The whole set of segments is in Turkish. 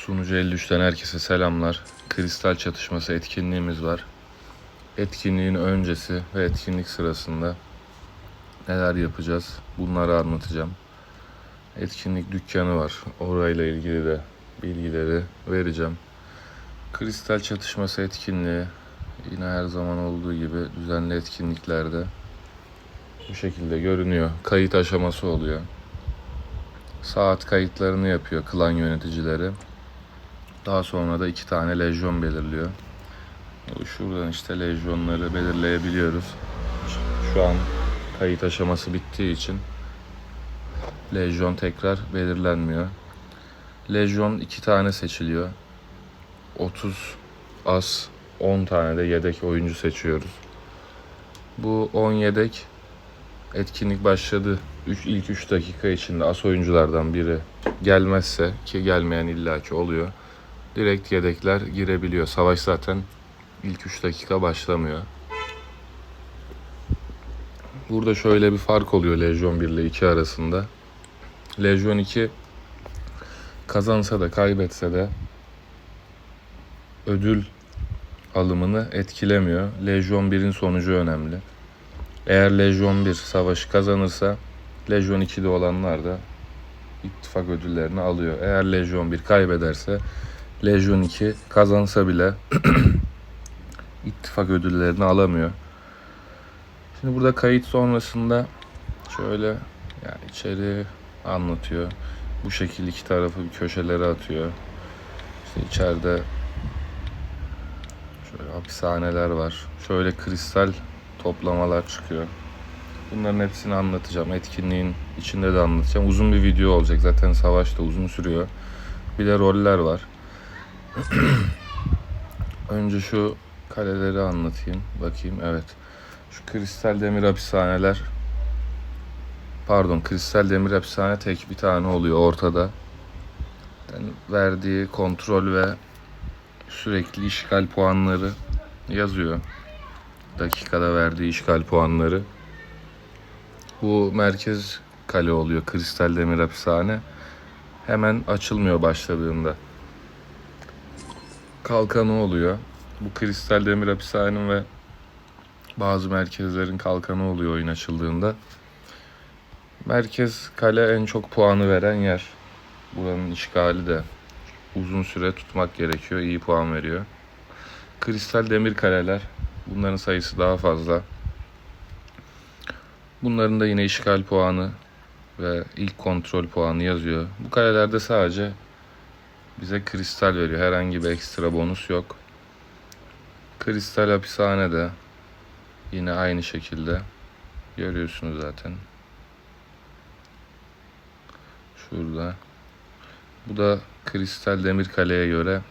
Sunucu 53'ten herkese selamlar. Kristal çatışması etkinliğimiz var. Etkinliğin öncesi ve etkinlik sırasında neler yapacağız bunları anlatacağım. Etkinlik dükkanı var. Orayla ilgili de bilgileri vereceğim. Kristal çatışması etkinliği yine her zaman olduğu gibi düzenli etkinliklerde bu şekilde görünüyor. Kayıt aşaması oluyor. Saat kayıtlarını yapıyor klan yöneticileri. Daha sonra da 2 tane lejyon belirliyor. Şuradan işte lejyonları belirleyebiliyoruz. Şu an kayıt aşaması bittiği için lejyon tekrar belirlenmiyor. Lejyon 2 tane seçiliyor. 30 as, 10 tane de yedek oyuncu seçiyoruz. Bu 10 yedek etkinlik başladı. İlk 3 dakika içinde as oyunculardan biri gelmezse, ki gelmeyen illaki oluyor, direkt yedekler girebiliyor. Savaş zaten ilk 3 dakika başlamıyor. Burada şöyle bir fark oluyor Lejyon 1 ile 2 arasında. Lejyon 2 kazansa da kaybetse de ödül alımını etkilemiyor. Lejyon 1'in sonucu önemli. Eğer Lejyon 1 savaşı kazanırsa Lejyon 2'de olanlar da ittifak ödüllerini alıyor. Eğer Lejyon 1 kaybederse Lejyon 2 kazansa bile ittifak ödüllerini alamıyor. Şimdi burada kayıt sonrasında şöyle, yani içeri anlatıyor. Bu şekilde iki tarafı bir köşelere atıyor. İşte içeride şöyle hapishaneler var. Şöyle kristal toplamalar çıkıyor. Bunların hepsini anlatacağım. Etkinliğin içinde de anlatacağım. Uzun bir video olacak. Zaten savaş da uzun sürüyor. Bir de roller var. Önce şu kaleleri anlatayım. Bakayım. Evet. Şu kristal demir hapishaneler. Kristal demir hapishane tek bir tane oluyor ortada. Yani verdiği kontrol ve sürekli işgal puanları yazıyor. Dakikada verdiği işgal puanları. Bu merkez kale oluyor kristal demir hapishane. Hemen açılmıyor başladığında. Kalkanı oluyor. Bu kristal demir hapishanenin ve bazı merkezlerin kalkanı oluyor oyun açıldığında. Merkez kale en çok puanı veren yer. Buranın işgali de uzun süre tutmak gerekiyor. İyi puan veriyor. Kristal demir kaleler. Bunların sayısı daha fazla. Bunların da yine işgal puanı ve ilk kontrol puanı yazıyor. Bu kalelerde sadece bize kristal veriyor. Herhangi bir ekstra bonus yok. Kristal hapishane de yine aynı şekilde. Görüyorsunuz zaten. Şurada. Bu da kristal demir kaleye göre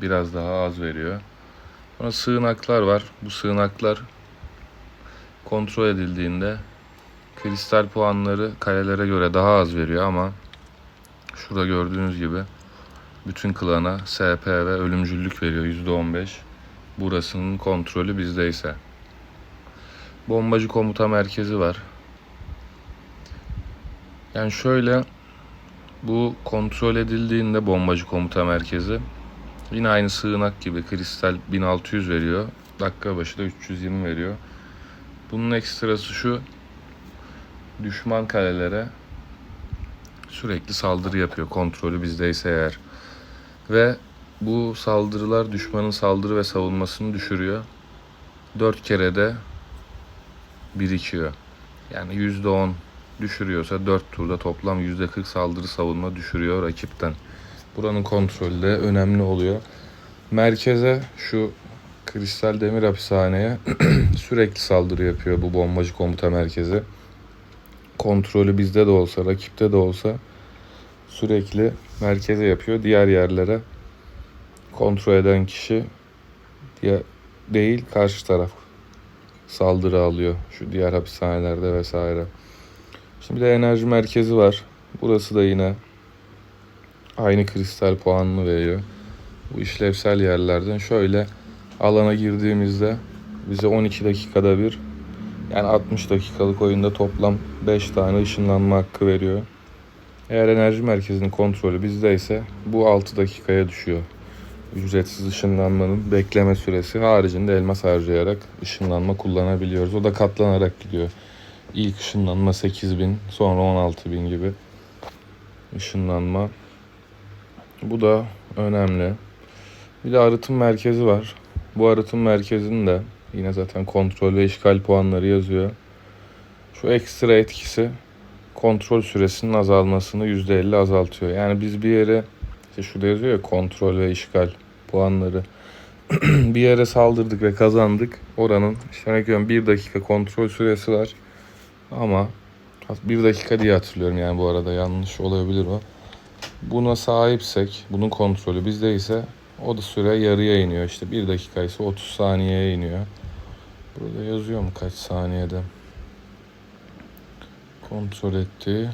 biraz daha az veriyor. Sonra sığınaklar var. Bu sığınaklar kontrol edildiğinde kristal puanları kalelere göre daha az veriyor ama şurada gördüğünüz gibi bütün klana SP ve ölümcüllük veriyor %15. Burasının kontrolü bizdeyse. Bombacı komuta merkezi var. Yani şöyle, bu kontrol edildiğinde bombacı komuta merkezi yine aynı sığınak gibi kristal 1600 veriyor. Dakika başı da 320 veriyor. Bunun ekstrası şu: düşman kalelere sürekli saldırı yapıyor. Kontrolü bizdeyse eğer. Ve bu saldırılar düşmanın saldırı ve savunmasını düşürüyor. 4 kere de birikiyor. Yani %10 düşürüyorsa 4 turda toplam %40 saldırı savunma düşürüyor rakipten. Buranın kontrolü de önemli oluyor. Merkeze, şu kristal demir hapishaneye sürekli saldırı yapıyor bu bombacı komuta merkezi. Kontrolü bizde de olsa, rakipte de olsa sürekli merkeze yapıyor. Diğer yerlere kontrol eden kişi değil, karşı taraf saldırı alıyor. Şu diğer hapishanelerde vesaire. Şimdi de enerji merkezi var. Burası da yine aynı kristal puanını veriyor. Bu işlevsel yerlerden şöyle alana girdiğimizde bize 12 dakikada bir, yani 60 dakikalık oyunda toplam 5 tane ışınlanma hakkı veriyor. Eğer enerji merkezinin kontrolü bizdeyse bu 6 dakikaya düşüyor. Ücretsiz ışınlanmanın bekleme süresi haricinde elmas harcayarak ışınlanma kullanabiliyoruz. O da katlanarak gidiyor. İlk ışınlanma 8.000, sonra 16.000 gibi ışınlanma. Bu da önemli. Bir de arıtım merkezi var. Bu arıtım merkezinde yine zaten kontrol ve işgal puanları yazıyor. Şu ekstra etkisi kontrol süresinin azalmasını %50 azaltıyor. Yani biz bir yere, işte şurada yazıyor ya, kontrol ve işgal puanları. Bir yere saldırdık ve kazandık. Oranın işte örnek veriyorum 1 dakika kontrol süresi var. Ama 1 dakika diye hatırlıyorum, yani bu arada yanlış olabilir o. Buna sahipsek, bunun kontrolü bizdeyse o da süre yarıya iniyor. İşte 1 dakika ise 30 saniyeye iniyor. Burada yazıyor mu kaç saniyede kontrol ettiği?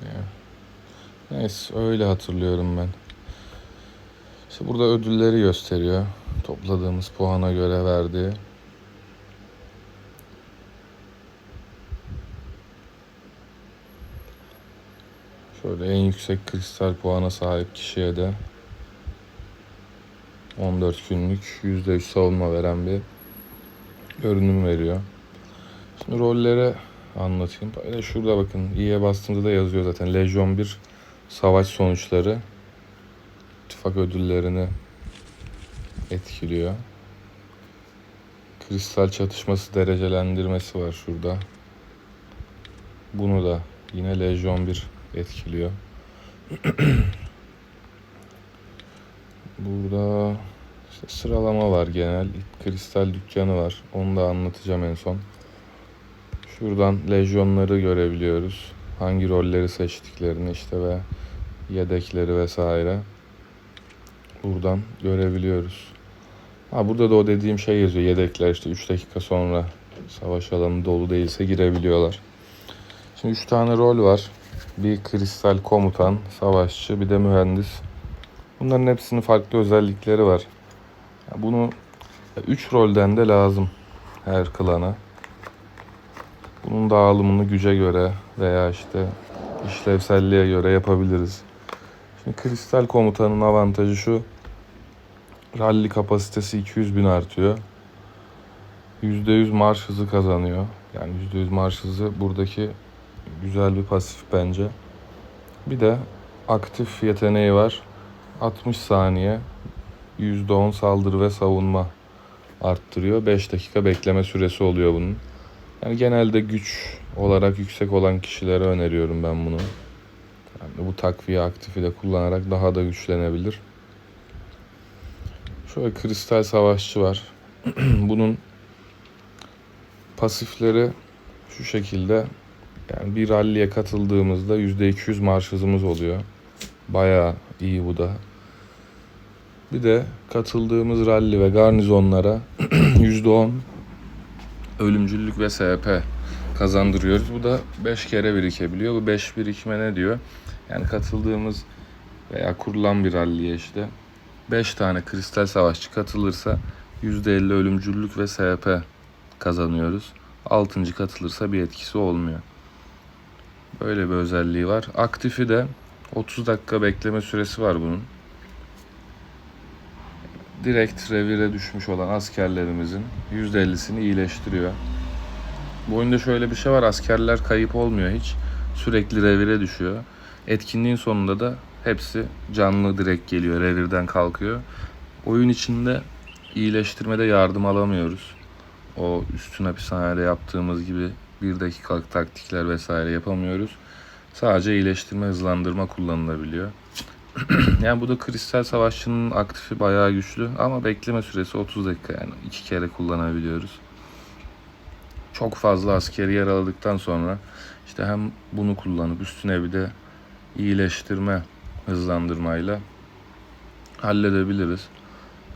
Yani, neyse, öyle hatırlıyorum ben. İşte burada ödülleri gösteriyor. Topladığımız puana göre verdiği. Şöyle en yüksek kristal puana sahip kişiye de 14 günlük %3 savunma veren bir görünüm veriyor. Şimdi rolleri anlatayım. Böyle şurada bakın, i'ye bastığımda da yazıyor zaten. Lejyon 1 savaş sonuçları ittifak ödüllerini etkiliyor. Kristal çatışması derecelendirmesi var şurada. Bunu da yine Lejyon 1 etkiliyor. Burada işte sıralama var genel. Kristal dükkanı var. Onu da anlatacağım en son. Şuradan lejyonları görebiliyoruz. Hangi rolleri seçtiklerini işte ve yedekleri vesaire. Buradan görebiliyoruz. Burada da o dediğim şey yazıyor. Yedekler işte 3 dakika sonra savaş alanı dolu değilse girebiliyorlar. Şimdi 3 tane rol var. Bir kristal komutan, savaşçı, bir de mühendis. Bunların hepsinin farklı özellikleri var. Bunu 3 rolden de lazım her klana. Bunun dağılımını güce göre veya işte işlevselliğe göre yapabiliriz. Şimdi kristal komutanın avantajı şu. Rally kapasitesi 200.000 artıyor. %100 marş hızı kazanıyor. Yani %100 marş hızı buradaki güzel bir pasif bence. Bir de aktif yeteneği var. 60 saniye %10 saldırı ve savunma arttırıyor. 5 dakika bekleme süresi oluyor bunun. Yani genelde güç olarak yüksek olan kişilere öneriyorum ben bunu. Yani bu takviye aktifi de kullanarak daha da güçlenebilir. Şöyle kristal savaşçı var. Bunun pasifleri şu şekilde. Yani bir rally'e katıldığımızda %200 marş hızımız oluyor. Bayağı iyi bu da. Bir de katıldığımız rally ve garnizonlara %10 ölümcüllük ve SP kazandırıyoruz. Bu da 5 kere birikebiliyor. Bu 5 birikme ne diyor? Yani katıldığımız veya kurulan bir rally'ye işte 5 tane kristal savaşçı katılırsa %50 ölümcüllük ve SP kazanıyoruz. 6. katılırsa bir etkisi olmuyor. Böyle bir özelliği var. Aktifi de 30 dakika bekleme süresi var bunun. Direkt revire düşmüş olan askerlerimizin %50'sini iyileştiriyor. Bu oyunda şöyle bir şey var. Askerler kayıp olmuyor hiç. Sürekli revire düşüyor. Etkinliğin sonunda da hepsi canlı direkt geliyor. Revirden kalkıyor. Oyun içinde iyileştirmede yardım alamıyoruz. O üstün hapishanede yaptığımız gibi 1 dakikalık taktikler vesaire yapamıyoruz. Sadece iyileştirme, hızlandırma kullanılabiliyor. Yani bu da kristal savaşçının aktifi bayağı güçlü ama bekleme süresi 30 dakika, yani 2 kere kullanabiliyoruz. Çok fazla askeri yaraladıktan sonra işte hem bunu kullanıp üstüne bir de iyileştirme hızlandırmayla halledebiliriz.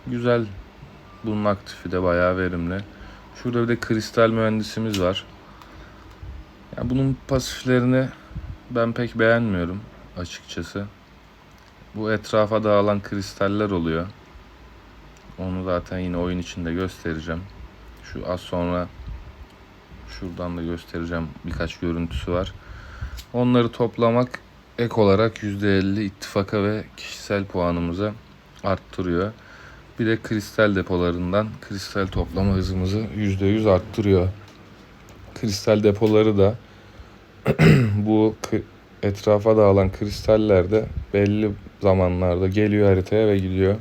Güzel, bunun aktifi de bayağı verimli. Şurada bir de kristal mühendisimiz var. Yani bunun pasiflerini ben pek beğenmiyorum açıkçası. Bu etrafa dağılan kristaller oluyor. Onu zaten yine oyun içinde göstereceğim. Şu az sonra şuradan da göstereceğim, birkaç görüntüsü var. Onları toplamak ek olarak %50 ittifaka ve kişisel puanımıza arttırıyor. Bir de kristal depolarından kristal toplama hızımızı %100 arttırıyor. Kristal depoları da bu etrafa dağılan kristaller de belli zamanlarda geliyor haritaya ve gidiyor.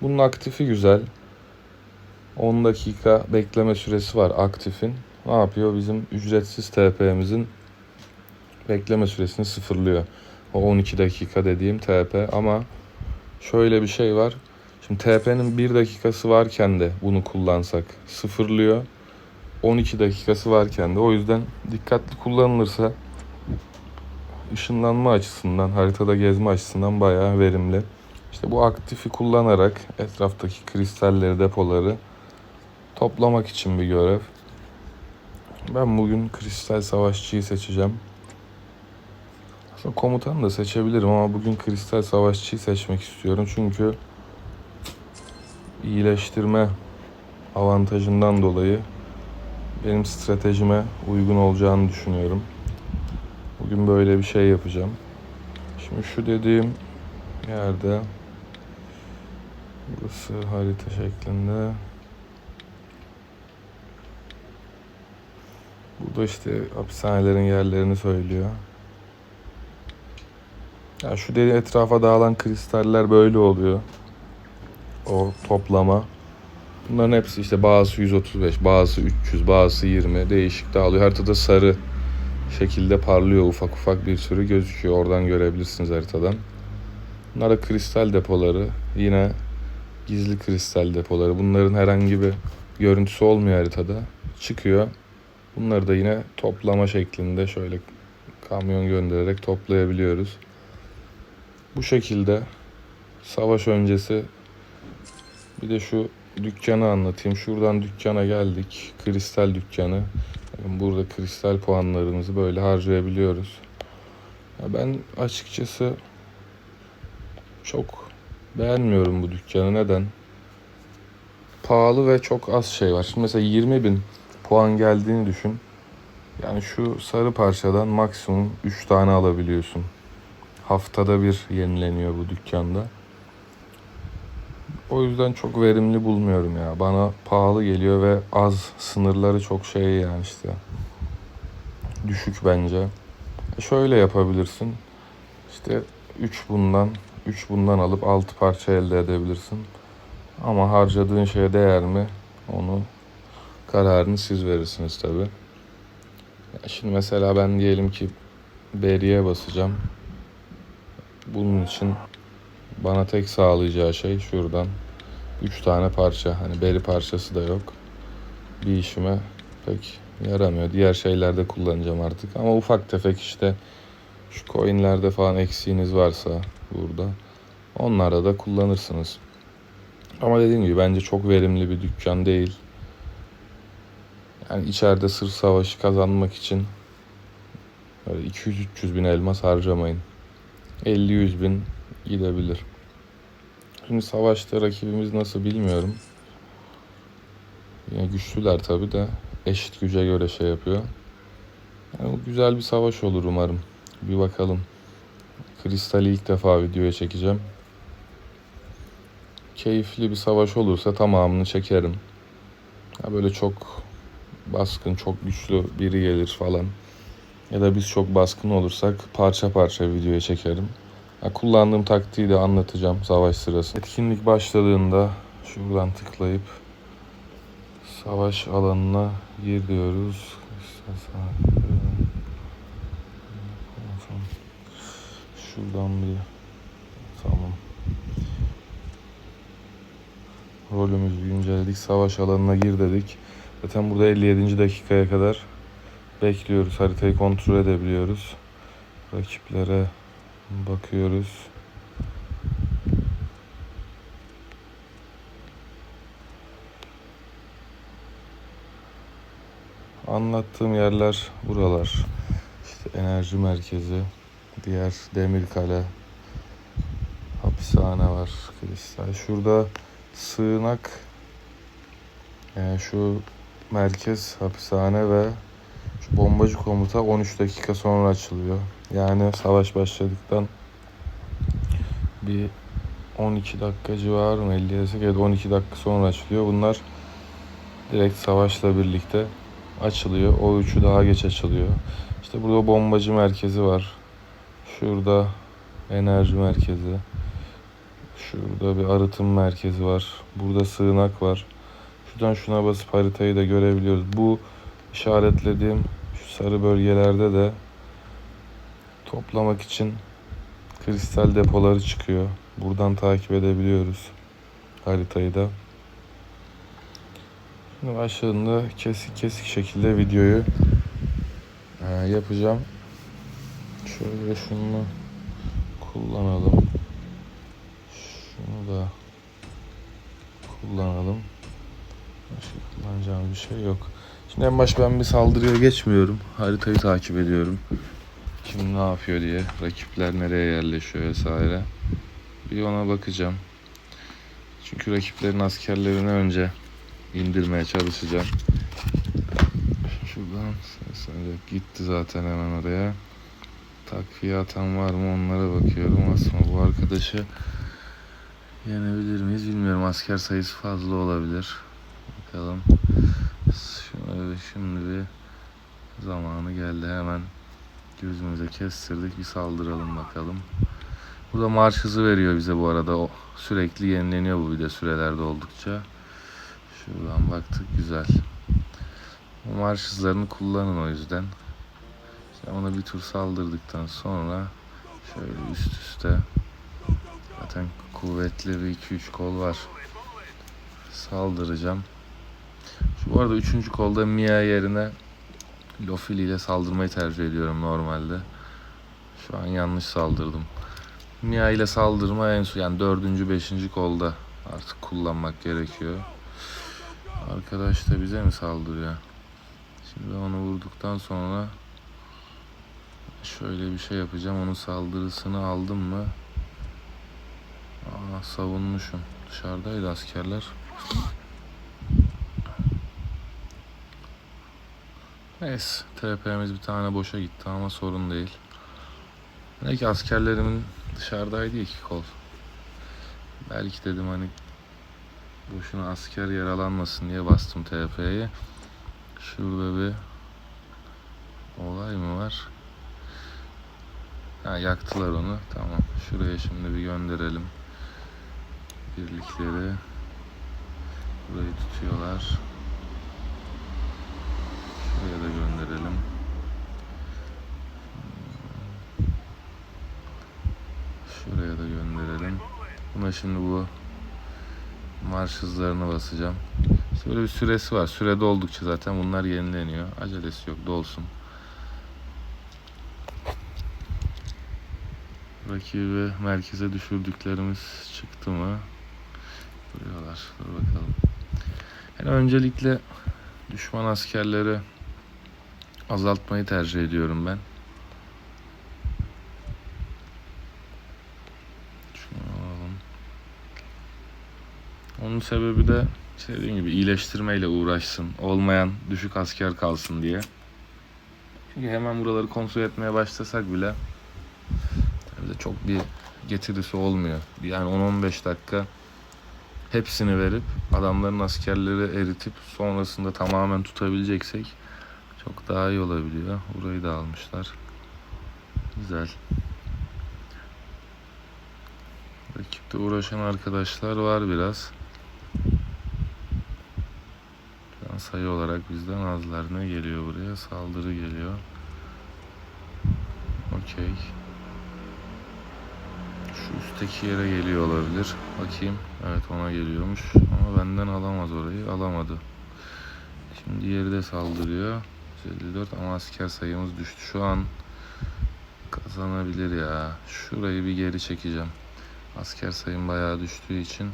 Bunun aktifi güzel. 10 dakika bekleme süresi var aktifin. Ne yapıyor? Bizim ücretsiz TP'mizin bekleme süresini sıfırlıyor. O 12 dakika dediğim TP, ama şöyle bir şey var. Şimdi TP'nin 1 dakikası varken de bunu kullansak sıfırlıyor. 12 dakikası varken de, o yüzden dikkatli kullanılırsa ışınlanma açısından, haritada gezme açısından bayağı verimli. İşte bu aktifi kullanarak etraftaki kristalleri, depoları toplamak için bir görev. Ben bugün kristal savaşçıyı seçeceğim. Aslında komutanı da seçebilirim ama bugün kristal savaşçıyı seçmek istiyorum. Çünkü iyileştirme avantajından dolayı benim stratejime uygun olacağını düşünüyorum. Bugün böyle bir şey yapacağım. Şimdi şu dediğim yerde, burası harita şeklinde. Bu da işte hapishanelerin yerlerini söylüyor. Ya şu deli etrafa dağılan kristaller böyle oluyor. O toplama. Bunların hepsi işte bazısı 135, bazısı 300, bazısı 20 değişik dağılıyor. Haritada sarı şekilde parlıyor, ufak ufak bir sürü gözüküyor. Oradan görebilirsiniz haritadan. Bunlar da kristal depoları. Yine gizli kristal depoları. Bunların herhangi bir görüntüsü olmuyor haritada. Çıkıyor. Bunları da yine toplama şeklinde şöyle kamyon göndererek toplayabiliyoruz. Bu şekilde savaş öncesi bir de şu dükkanı anlatayım. Şuradan dükkana geldik. Kristal dükkanı. Burada kristal puanlarımızı böyle harcayabiliyoruz. Ben açıkçası çok beğenmiyorum bu dükkanı. Neden? Pahalı ve çok az şey var. Şimdi mesela 20.000 puan geldiğini düşün. Yani şu sarı parçadan maksimum 3 tane alabiliyorsun. Haftada bir yenileniyor bu dükkanda. O yüzden çok verimli bulmuyorum ya. Bana pahalı geliyor ve az, sınırları çok şey yani işte. Düşük bence. Şöyle yapabilirsin. İşte 3 bundan alıp 6 parça elde edebilirsin. Ama harcadığın şeye değer mi? Onu kararını siz verirsiniz tabii. Şimdi mesela ben diyelim ki beriye basacağım. Bunun için bana tek sağlayacağı şey şuradan 3 tane parça. Hani beri parçası da yok. Bir işime pek yaramıyor. Diğer şeylerde kullanacağım artık. Ama ufak tefek işte şu coinlerde falan eksiğiniz varsa burada, onlarda da kullanırsınız. Ama dediğim gibi bence çok verimli bir dükkan değil. Yani içeride sırf savaşı kazanmak için böyle 200-300 bin elmas harcamayın. 50-100 bin gidebilir. Şimdi savaşta rakibimiz nasıl bilmiyorum. Yine güçlüler tabii de eşit güce göre şey yapıyor. Yani güzel bir savaş olur umarım. Bir bakalım. Kristal'i ilk defa videoya çekeceğim. Keyifli bir savaş olursa tamamını çekerim. Ya böyle çok baskın, çok güçlü biri gelir falan. Ya da biz çok baskın olursak parça parça videoya çekerim. Ya kullandığım taktiği de anlatacağım savaş sırasında. Etkinlik başladığında şuradan tıklayıp savaş alanına gir diyoruz. Şuradan bir tamam. Rolümüzü güncelledik. Savaş alanına gir dedik. Zaten burada 57. dakikaya kadar bekliyoruz. Haritayı kontrol edebiliyoruz. Rakiplere bakıyoruz. Anlattığım yerler buralar. İşte enerji merkezi, diğer Demirkale, hapishane var, kristal. Şurada sığınak, yani şu merkez hapishane ve Şu bombacı komuta 13 dakika sonra açılıyor. Yani savaş başladıktan bir 12 dakika civarı mı? 50 desek evet 12 dakika sonra açılıyor. Bunlar direkt savaşla birlikte açılıyor. O üçü daha geç açılıyor. İşte burada bombacı merkezi var. Şurada enerji merkezi. Şurada bir arıtım merkezi var. Burada sığınak var. Şuradan şuna basıp haritayı da görebiliyoruz. Bu işaretlediğim şu sarı bölgelerde de toplamak için kristal depoları çıkıyor. Buradan takip edebiliyoruz haritayı da. Şimdi başladığında kesik kesik şekilde videoyu yapacağım. Şöyle şunu kullanalım. Şunu da kullanalım. Başka kullanacağım bir şey yok. Şimdi en baş ben bir saldırıya geçmiyorum. Haritayı takip ediyorum. Kim ne yapıyor diye. Rakipler nereye yerleşiyor vesaire. Bir ona bakacağım. Çünkü rakiplerin askerlerini önce indirmeye çalışacağım. Şuradan gitti zaten hemen oraya. Takviye atan var mı onlara bakıyorum. Aslında bu arkadaşı yenebilir miyiz bilmiyorum. Asker sayısı fazla olabilir. Bakalım. Şimdi bir zamanı geldi. Hemen gözümüze kestirdik. Bir saldıralım bakalım. Burada marş hızı veriyor bize bu arada. O sürekli yenileniyor bu bir de sürelerde oldukça. Şuradan baktık güzel. O marş hızlarını kullanın o yüzden. İşte ona bir tur saldırdıktan sonra şöyle üst üste zaten kuvvetli bir 2-3 kol var. Saldıracağım. Bu arada 3. kolda Mia yerine Lofili ile saldırmayı tercih ediyorum normalde. Şu an yanlış saldırdım. Mia ile saldırma en son yani 4. 5. kolda artık kullanmak gerekiyor. Arkadaş da bize mi saldırıyor? Şimdi onu vurduktan sonra şöyle bir şey yapacağım. Onun saldırısını aldım mı? Savunmuşum. Dışarıdaydı askerler. Neyse. TP'miz bir tane boşa gitti ama sorun değil. Belki askerlerimin dışarıdaydı 2 kol. Belki dedim hani boşuna asker yaralanmasın diye bastım TP'yi. Şurada bir olay mı var? Yaktılar onu. Tamam. Şuraya şimdi bir gönderelim. Birlikleri. Burayı tutuyorlar. Şuraya da gönderelim. Şuraya da gönderelim. Buna şimdi bu marş hızlarını basacağım. İşte böyle bir süresi var. Süre doldukça zaten bunlar yenileniyor. Acelesi yok. Dolsun. Rakibi merkeze düşürdüklerimiz çıktı mı? Duruyorlar. Dur bakalım. Yani öncelikle düşman askerleri azaltmayı tercih ediyorum ben. Şunu alalım. Onun sebebi de dediğim gibi iyileştirmeyle uğraşsın. Olmayan düşük asker kalsın diye. Çünkü hemen buraları kontrol etmeye başlasak bile bize çok bir getirisi olmuyor. Yani 10-15 dakika hepsini verip adamların askerleri eritip sonrasında tamamen tutabileceksek çok daha iyi olabiliyor. Burayı da almışlar. Güzel. Rakipte uğraşan arkadaşlar var biraz. Şu an sayı olarak bizden azlar. Ne geliyor buraya? Saldırı geliyor. Okey. Şu üstteki yere geliyor olabilir. Bakayım. Evet ona geliyormuş. Ama benden alamaz orayı. Alamadı. Şimdi diğeri de saldırıyor. 54 ama asker sayımız düştü. Şu an kazanabilir ya. Şurayı bir geri çekeceğim. Asker sayım bayağı düştüğü için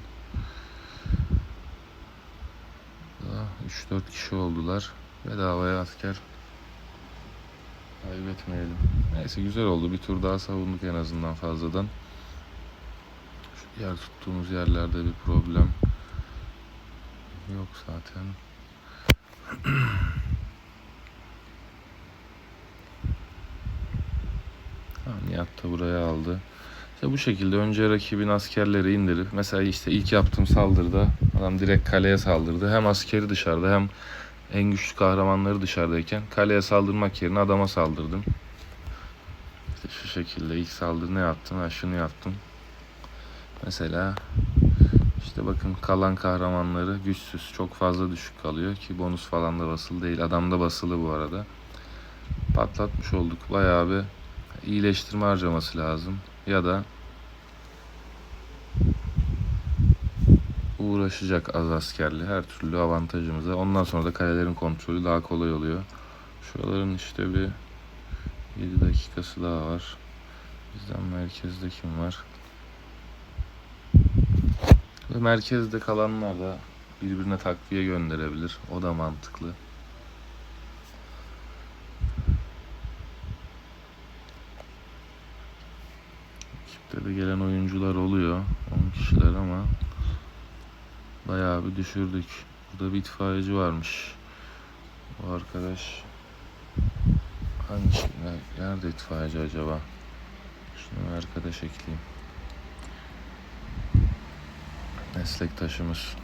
3-4 kişi oldular. Bedavaya asker kaybetmeyelim. Neyse güzel oldu. Bir tur daha savunduk en azından fazladan. Şu diğer tuttuğumuz yerlerde bir problem yok zaten. Nihat da buraya aldı. İşte bu şekilde önce rakibin askerleri indirip, mesela işte ilk yaptığım saldırıda adam direkt kaleye saldırdı. Hem askeri dışarıda hem en güçlü kahramanları dışarıdayken kaleye saldırmak yerine adama saldırdım. İşte şu şekilde ilk saldırı ne yaptım? Şunu yaptım. Mesela işte bakın, kalan kahramanları güçsüz. Çok fazla düşük kalıyor ki bonus falan da basılı değil. Adamda basılı bu arada. Patlatmış olduk. Bayağı bir iyileştirme harcaması lazım. Ya da uğraşacak az askerli, her türlü avantajımıza. Ondan sonra da kalelerin kontrolü daha kolay oluyor. Şuraların işte bir 7 dakikası daha var. Bizden merkezde kim var? Ve merkezde kalanlar da birbirine takviye gönderebilir. O da mantıklı. Ekipte de gelen oyuncular oluyor. 10 kişiler ama bayağı bir düşürdük. Burada bir itfaiyeci varmış. Bu arkadaş hangi nerede itfaiyeci acaba? Şunu bir arkadaş ekleyeyim. Meslektaşımız.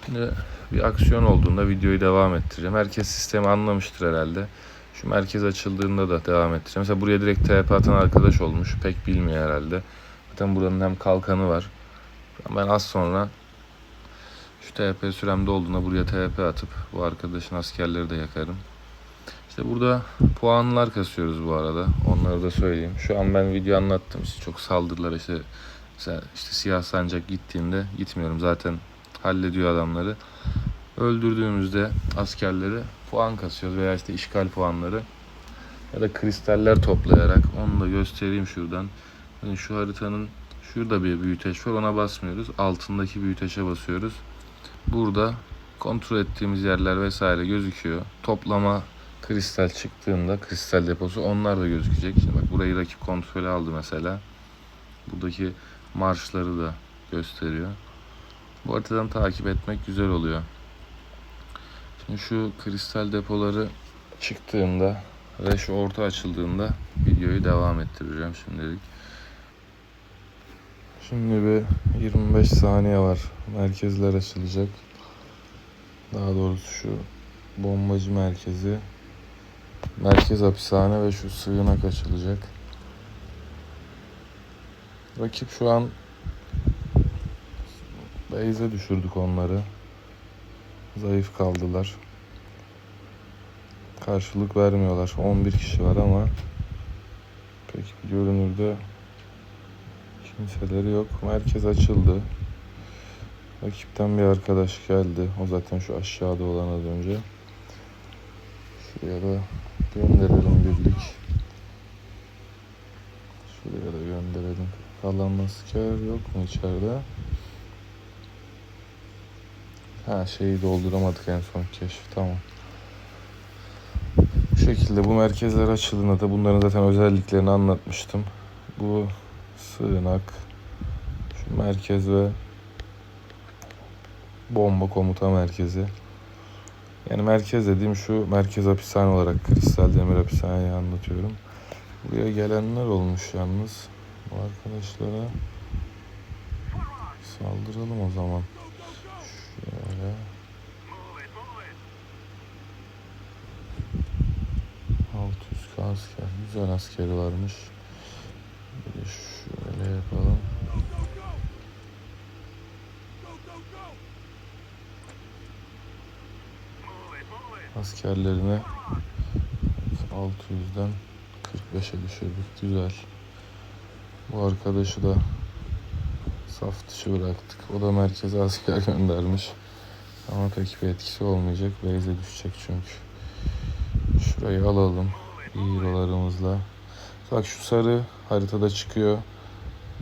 Şimdi bir aksiyon olduğunda videoyu devam ettireceğim. Herkes sistemi anlamıştır herhalde. Şu merkez açıldığında da devam ettireceğim. Mesela buraya direkt TP atan arkadaş olmuş. Pek bilmiyor herhalde. Zaten buranın hem kalkanı var. Ben az sonra şu TP süremde olduğunda buraya TP atıp bu arkadaşın askerleri de yakarım. İşte burada puanlar kasıyoruz bu arada. Onları da söyleyeyim. Şu an ben video anlattım. İşte çok saldırılar, işte mesela işte siyah sancak gittiğinde gitmiyorum. Zaten hallediyor adamları. Öldürdüğümüzde askerleri puan kasıyoruz veya işte işgal puanları ya da kristaller toplayarak, onu da göstereyim şuradan. Yani şu haritanın şurada bir büyüteç var, ona basmıyoruz. Altındaki büyüteçe basıyoruz. Burada kontrol ettiğimiz yerler vesaire gözüküyor. Toplama kristal çıktığında, kristal deposu, onlar da gözükecek. Şimdi bak, burayı rakip kontrolü aldı mesela. Buradaki marşları da gösteriyor. Bu haritadan takip etmek güzel oluyor. Şimdi şu kristal depoları çıktığında ve şu orta açıldığında videoyu devam ettireceğim şimdilik. Şimdi bir 25 saniye var. Merkezler açılacak. Daha doğrusu şu bombacı merkezi, merkez hapishane ve şu sığınak açılacak. Rakip şu an base'e düşürdük onları. Zayıf kaldılar. Karşılık vermiyorlar. 11 kişi var ama pek bir görünürde kimseleri yok. Merkez açıldı. Rakipten bir arkadaş geldi. O zaten şu aşağıda olan az önce. Şuraya da gönderelim birlik. Şuraya da gönderelim. Kalan asker yok mu içeride? Şeyi dolduramadık en son, keşif. Tamam. Bu şekilde bu merkezler açıldığında da bunların zaten özelliklerini anlatmıştım. Bu sığınak, şu merkez ve bomba komuta merkezi. Yani merkez dediğim şu merkez hapishane olarak Kristal Demir Hapishane'yi anlatıyorum. Buraya gelenler olmuş yalnız. Bu arkadaşlara saldıralım o zaman. Şöyle. Asker. Güzel askeri varmış. Bir de şöyle yapalım. Askerlerini 600'den 45'e düşürdük. Güzel. Bu arkadaşı da saf dışı bıraktık. O da merkeze asker göndermiş. Ama pek bir etkisi olmayacak. Base'e düşecek çünkü. Şurayı alalım. Hero'larımızla. Bak, şu sarı haritada çıkıyor.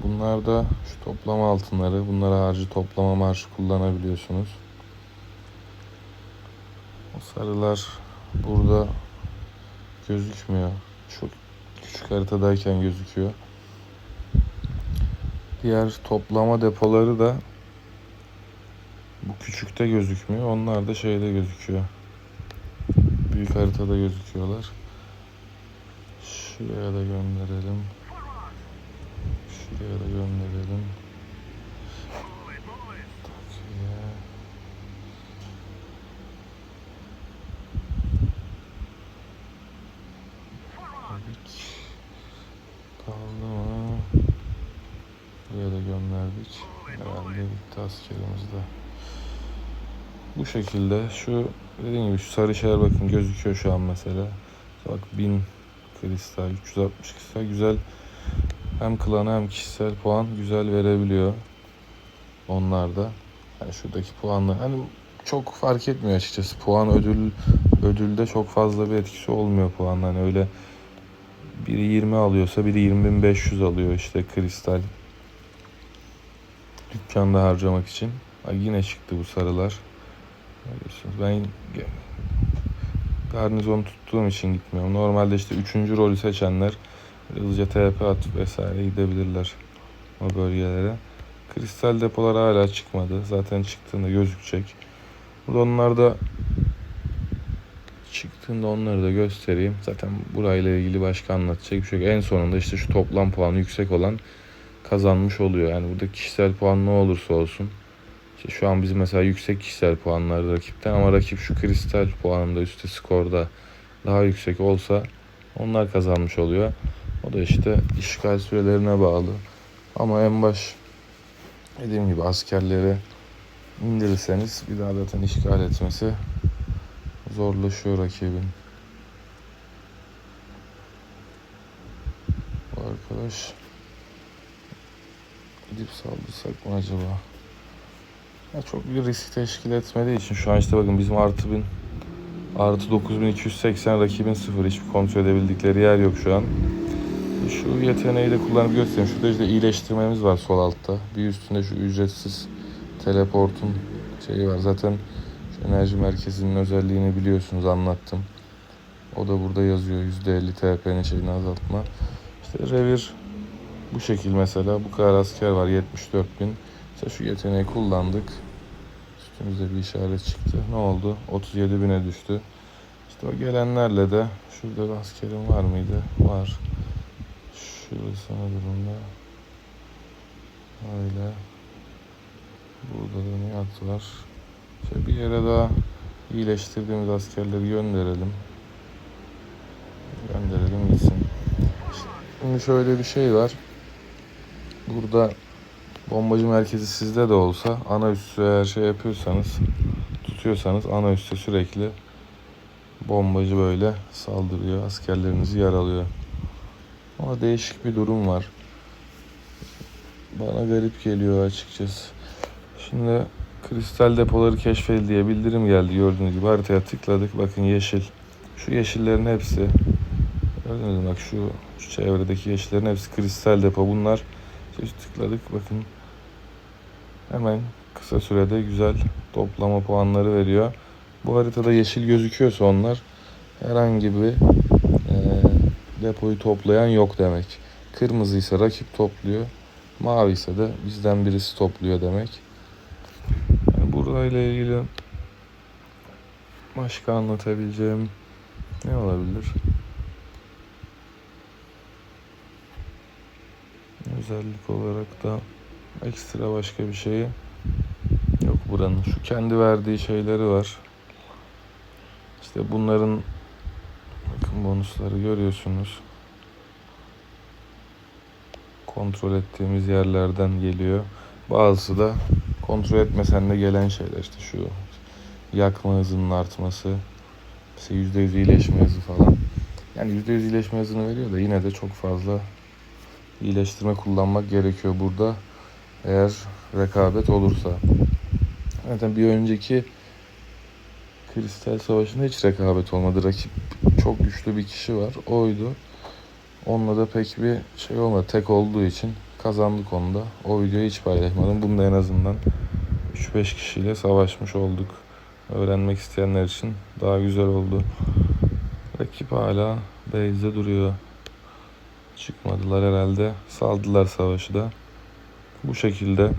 Bunlar da şu toplama altınları. Bunlara harcı toplama marşı kullanabiliyorsunuz. O sarılar burada gözükmüyor. Çok küçük haritadayken gözüküyor. Diğer toplama depoları da bu küçükte gözükmüyor. Onlar da şeyde gözüküyor. büyük haritada gözüküyorlar. Şuraya da gönderelim. Şuraya da gönderelim. Kaldı mı? Buraya da gönderdik. Herhalde bitti askerimiz de. Bu şekilde şu dediğim gibi şu sarı şeyler bakın gözüküyor şu an mesela. Bak 1000 kristal, 360 kristal güzel. Hem klana hem kişisel puan güzel verebiliyor. Onlar da. Yani şuradaki puanlar hani çok fark etmiyor açıkçası. Puan ödülde çok fazla bir etkisi olmuyor puanlar. Hani öyle biri 20 alıyorsa biri 20.500 alıyor işte kristal. Dükkanda harcamak için. Ay yine çıktı bu sarılar. Ben garnizon tuttuğum için gitmiyorum. Normalde işte 3. rolü seçenler hızlıca TP atıp vesaire gidebilirler o bölgelere. Kristal depolar hala çıkmadı. Zaten çıktığında gözükecek. Burada onlar da çıktığında onları da göstereyim. Zaten burayla ilgili başka anlatacak bir şey yok. En sonunda işte şu toplam puanı yüksek olan kazanmış oluyor. Yani burada kişisel puan ne olursa olsun. İşte şu an bizim mesela yüksek kişisel puanlar rakipten ama rakip şu kristal puanında üstte skorda daha yüksek olsa onlar kazanmış oluyor. O da işte işgal sürelerine bağlı. Ama en baş dediğim gibi askerleri indirirseniz bir daha zaten işgal etmesi zorlaşıyor rakibin. Bu arkadaş gidip saldırsak mı acaba? Ya çok bir risk teşkil etmediği için şu an işte bakın bizim artı 9280 rakibin 0. Hiçbir kontrol edebildikleri yer yok şu an. Şu yeteneği de kullanıp göstereyim. Şurada işte iyileştirmemiz var sol altta. Bir üstünde şu ücretsiz teleportun şeyi var. Zaten şu enerji merkezinin özelliğini biliyorsunuz, anlattım. O da burada yazıyor. %50 TP'nin şeyini azaltma. İşte revir bu şekil mesela. Bu kadar asker var. 74.000. İşte şu yeteneği kullandık. Üstümüzde bir işaret çıktı. Ne oldu? 37.000'e düştü. İşte o gelenlerle de şurada bir askerim var mıydı? Var. Şurası ne durumda? Öyle. Burada da Nihat var. İşte bir yere daha iyileştirdiğimiz askerleri gönderelim. Gönderelim gitsin. Şimdi şöyle bir şey var. Burada bombacı merkezi sizde de olsa ana üssü eğer şey yapıyorsanız, tutuyorsanız ana üste sürekli bombacı böyle saldırıyor. Askerlerinizi yaralıyor. Ama değişik bir durum var. Bana garip geliyor açıkçası. Şimdi kristal depoları keşfedildi diye bildirim geldi. Gördüğünüz gibi haritaya tıkladık. Bakın yeşil. Şu yeşillerin hepsi, gördünüz mü? Bak şu çevredeki yeşillerin hepsi kristal depo. Bunlar işte tıkladık. Bakın hemen kısa sürede güzel toplama puanları veriyor. Bu haritada yeşil gözüküyorsa onlar herhangi bir depoyu toplayan yok demek. Kırmızıysa rakip topluyor. Mavi ise de bizden birisi topluyor demek. Yani burayla ilgili başka anlatabileceğim ne olabilir? Özellik olarak da ekstra başka bir şey yok buranın. Şu kendi verdiği şeyleri var. İşte bunların bakın bonusları görüyorsunuz. Kontrol ettiğimiz yerlerden geliyor. Bazısı da kontrol etmesen de gelen şeyler. İşte şu yakma hızının artması, işte %100 iyileşme hızı falan. Yani %100 iyileşme hızını veriyor da yine de çok fazla iyileştirme kullanmak gerekiyor burada. Eğer rekabet olursa. Zaten bir önceki Kristal Savaşı'nda hiç rekabet olmadı. Rakip çok güçlü bir kişi var. Oydu. Onunla da pek bir şey olmadı. Tek olduğu için kazandık onu da. O videoyu hiç paylaşmadım. Bunda en azından 3-5 kişiyle savaşmış olduk. Öğrenmek isteyenler için daha güzel oldu. Rakip hala base'de duruyor. Çıkmadılar herhalde. Saldılar savaşı da. Bu şekilde.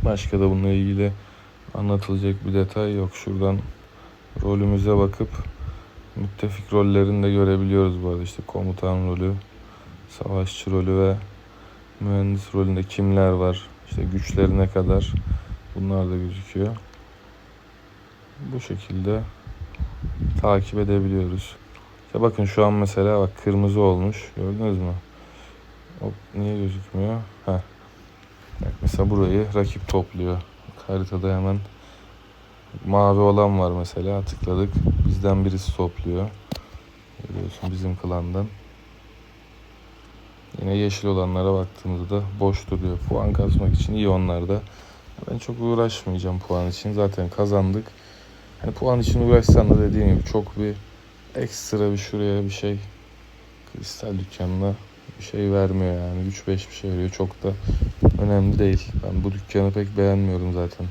Başka da bununla ilgili anlatılacak bir detay yok. Şuradan rolümüze bakıp Müttefik rollerini de görebiliyoruz bu arada. İşte komutan rolü, savaşçı rolü ve mühendis rolünde kimler var, işte güçleri ne kadar, bunlar da gözüküyor. Bu şekilde takip edebiliyoruz. İşte bakın şu an mesela bak kırmızı olmuş. Gördünüz mü? Hop, niye gözükmüyor? Heh. Bak mesela burayı rakip topluyor. Haritada hemen mavi olan var mesela. Tıkladık. Bizden birisi topluyor. Görüyorsun, bizim klandan. Yine yeşil olanlara baktığımızda da boş duruyor. Puan kasmak için iyi onlar da. Ben çok uğraşmayacağım puan için. Zaten kazandık. Hani puan için uğraşsan da dediğim gibi çok bir ekstra bir şuraya bir şey, kristal dükkanına bir şey vermiyor yani. 3-5 bir şey veriyor. Çok da önemli değil. Ben bu dükkanı pek beğenmiyorum zaten.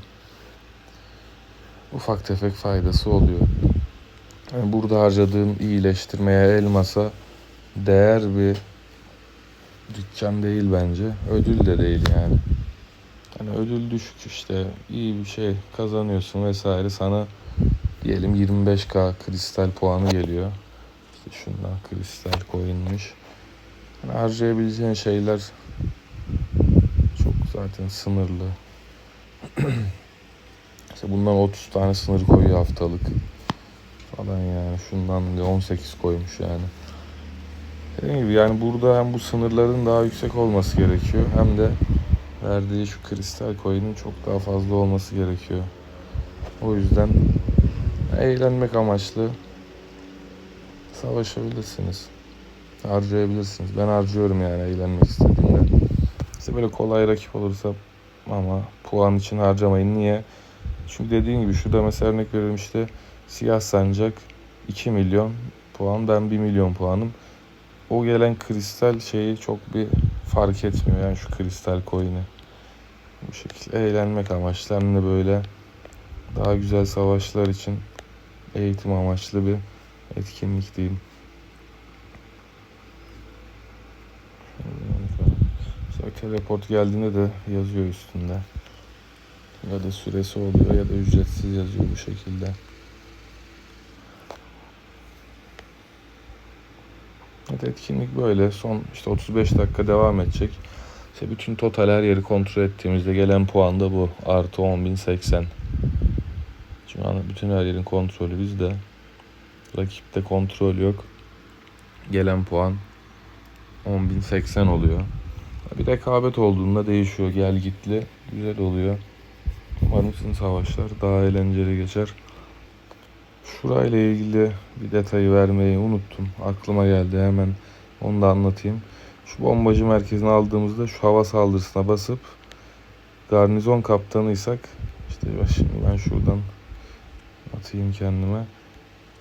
Ufak tefek faydası oluyor. Yani burada harcadığım iyileştirmeye, elmasa değer bir dükkan değil bence. Ödül de değil yani. Hani ödül düşük, işte iyi bir şey kazanıyorsun vesaire, sana diyelim 25k kristal puanı geliyor. İşte şundan kristal coin'miş. Yani harcayabileceğin şeyler çok zaten sınırlı. İşte bundan 30 tane sınır koyuyor haftalık falan yani. Şundan 18 koymuş yani. Dediğim gibi yani burada hem bu sınırların daha yüksek olması gerekiyor, hem de verdiği şu kristal coin'in çok daha fazla olması gerekiyor. O yüzden eğlenmek amaçlı savaşabilirsiniz. Harcayabilirsiniz. Ben harcıyorum yani eğlenmek istediğimde. İşte böyle kolay rakip olursa, ama puan için harcamayın. Niye? Çünkü dediğim gibi şurada mesela örnek veriyorum, işte siyah sancak 2 milyon puan, ben 1 milyon puanım. O gelen kristal şeyi çok bir fark etmiyor yani, şu kristal coin'i. Bu şekilde eğlenmek amaçlı, hem de böyle daha güzel savaşlar için eğitim amaçlı bir etkinlik diyeyim. Mesela teleport geldiğinde de yazıyor üstünde. Ya da süresi oluyor ya da ücretsiz yazıyor bu şekilde. Evet, etkinlik böyle. Son işte 35 dakika devam edecek. İşte bütün total her yeri kontrol ettiğimizde gelen puan da bu. Artı 10.080. Şu an bütün her yerin kontrolü bizde. Rakipte kontrol yok. Gelen puan 10.080 oluyor. Bir rekabet olduğunda değişiyor. Gel gitli. Güzel oluyor. Umarım sizin savaşlar daha eğlenceli geçer. Şurayla ilgili bir detayı vermeyi unuttum. Aklıma geldi, hemen onu da anlatayım. Şu bombacı merkezini aldığımızda şu hava saldırısına basıp garnizon kaptanıysak, işte şimdi ben şuradan atayım kendime.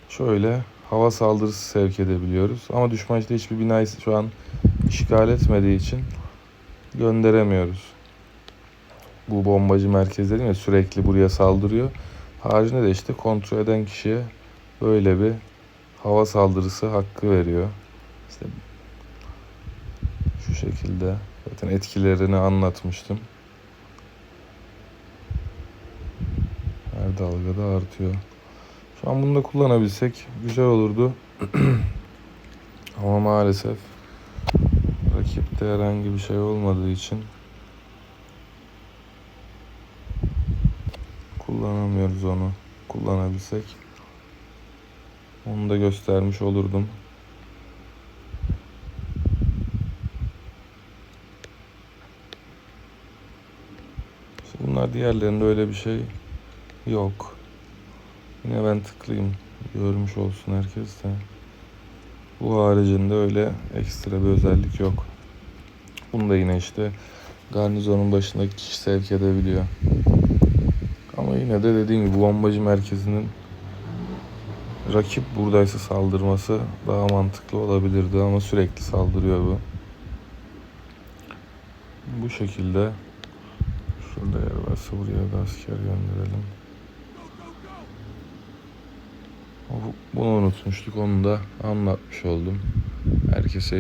Şöyle hava saldırısı sevk edebiliyoruz. Ama düşman işte hiçbir binayı şu an işgal etmediği için gönderemiyoruz. Bu bombacı merkez dedim ya, sürekli buraya saldırıyor. Haricinde de işte kontrol eden kişiye böyle bir hava saldırısı hakkı veriyor. İşte şu şekilde zaten etkilerini anlatmıştım. Her dalgada artıyor. Şu an bunu da kullanabilsek güzel olurdu. Ama maalesef rakipte herhangi bir şey olmadığı için kullanamıyoruz onu. Kullanabilsek onu da göstermiş olurdum. İşte bunlar, diğerlerinde öyle bir şey yok. Yine ben tıklayayım, görmüş olsun herkes de. Bu haricinde öyle ekstra bir özellik yok. Bunu da yine işte garnizonun başındaki kişi sevk edebiliyor. Ama yine de dediğim gibi bombacı merkezinin rakip buradaysa saldırması daha mantıklı olabilirdi, ama sürekli saldırıyor bu. Bu şekilde şurada yer varsa buraya da asker gönderelim. Bunu unutmuştuk, onu da anlatmış oldum. Herkese